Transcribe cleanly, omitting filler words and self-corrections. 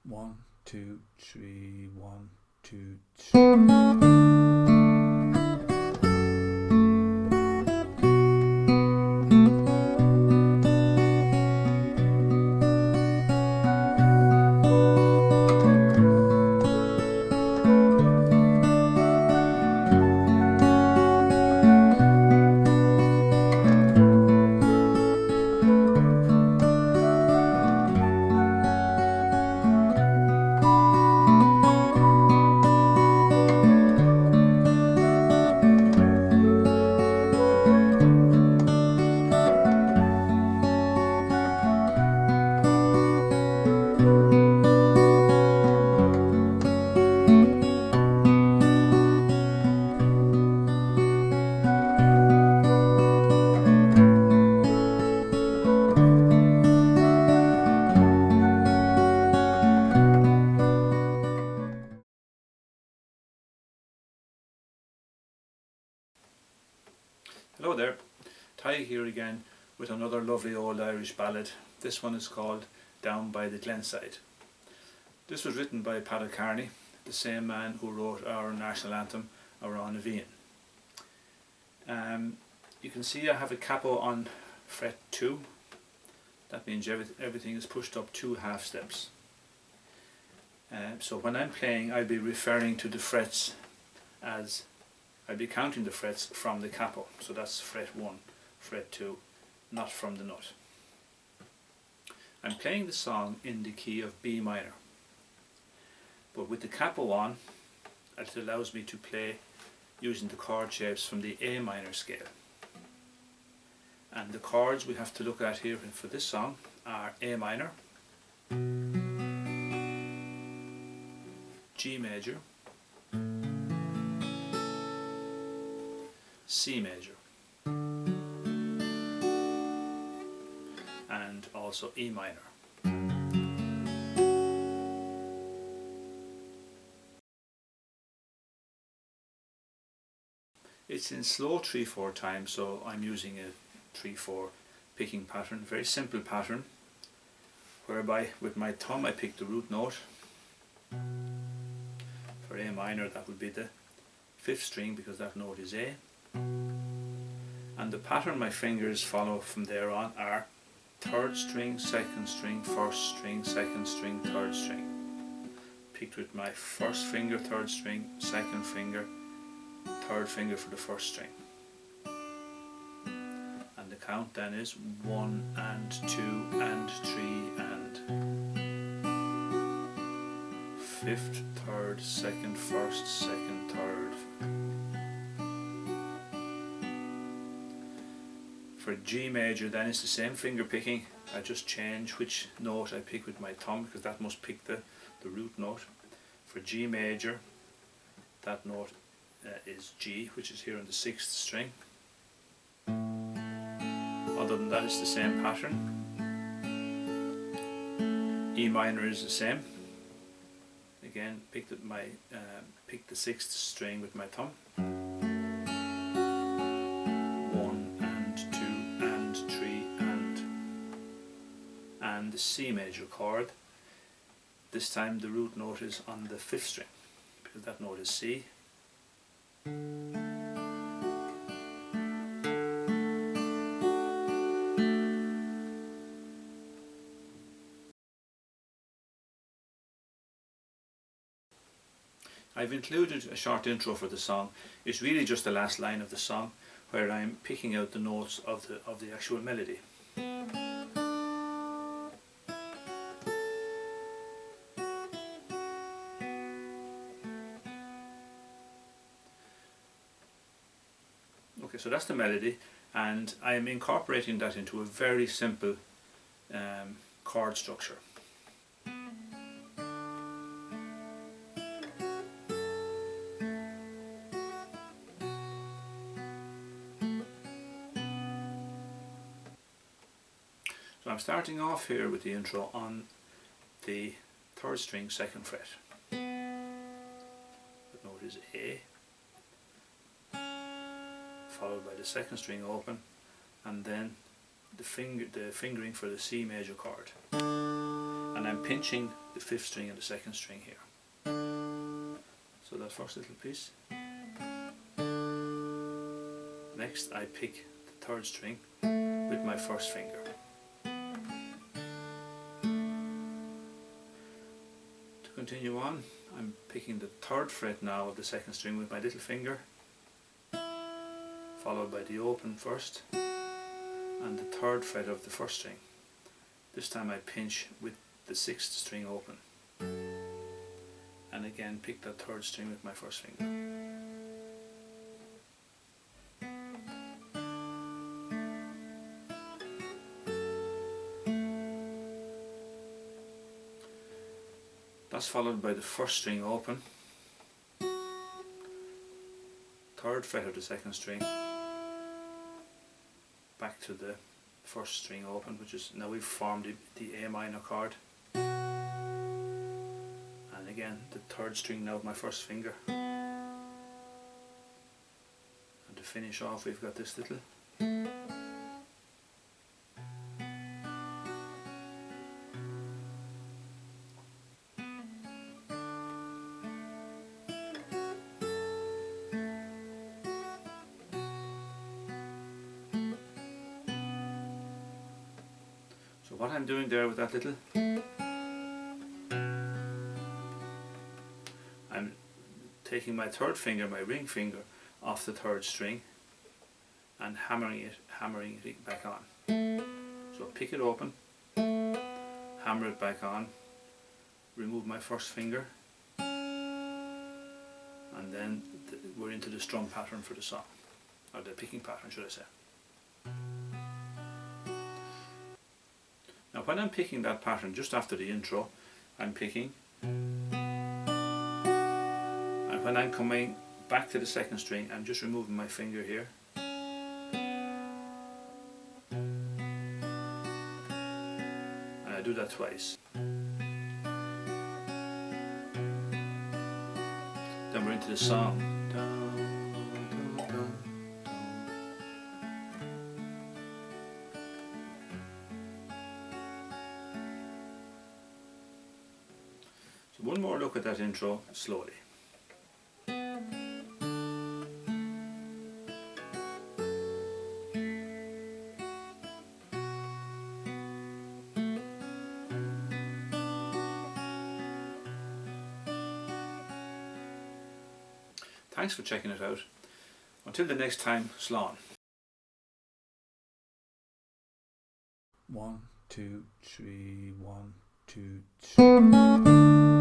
1, 2, 3, 1, 2, 3. Hello there, Ty here again with another lovely old Irish ballad. This one is called Down by the Glenside. This was written by Peader Kearney, the same man who wrote our national anthem, Our An Bhíonn. You can see I have a capo on fret 2. That means everything is pushed up 2 half steps. So when I'm playing, I'll be referring to the frets as I'll be counting the frets from the capo, so that's fret 1, fret 2, not from the note. I'm playing the song in the key of B minor, but with the capo on, it allows me to play using the chord shapes from the A minor scale. And the chords we have to look at here for this song are A minor, G major, C major, and also E minor. It's in slow 3/4 time, so I'm using a 3/4 picking pattern, very simple pattern, whereby with my thumb I pick the root note. For A minor that would be the 5th string because that note is A. And the pattern my fingers follow from there on are 3rd string, 2nd string, 1st string, 2nd string, 3rd string. Picked with my 1st finger, 3rd string, 2nd finger, 3rd finger for the 1st string. And the count then is 1 and 2 and 3 and 5th, 3rd, 2nd, 1st, 2nd, 3rd. For G major then it's the same finger picking. I just change which note I pick with my thumb because that must pick the root note. For G major, that note is G, which is here on the 6th string. Other than that it's the same pattern. E minor is the same. Again, pick the 6th string with my thumb. 1 and 2 and 3 and the C major chord. This time the root note is on the 5th string because that note is C. I've included a short intro for the song. It's really just the last line of the song where I'm picking out the notes of the actual melody. Okay, so that's the melody, and I am incorporating that into a very simple chord structure. So I'm starting off here with the intro on the 3rd string, 2nd fret. The note is A, followed by the 2nd string open, and then the fingering for the C major chord. and I'm pinching the 5th string and the 2nd string here. So that first little piece. Next I pick the 3rd string with my 1st finger. To continue on, I'm picking the 3rd fret now of the 2nd string with my little finger, followed by the open 1st and the 3rd fret of the 1st string. This time I pinch with the 6th string open, and again pick that 3rd string with my 1st finger. That's followed by the 1st string open, 3rd fret of the 2nd string, back to the 1st string open, which is, now we've formed the A minor chord, and again the 3rd string now of my 1st finger, and to finish off we've got this little So what I'm doing there with that little, I'm taking my 3rd finger, my ring finger, off the 3rd string and hammering it back on. So pick it open, hammer it back on, remove my 1st finger, and then we're into the strum pattern for the song, or the picking pattern should I say. Now when I'm picking that pattern just after the intro, I'm picking, and when I'm coming back to the 2nd string, I'm just removing my finger here, and I do that twice. Then we're into the song. So one more look at that intro slowly. Thanks for checking it out. Until the next time, slán. 1, 2, 3, 1, 2, 3.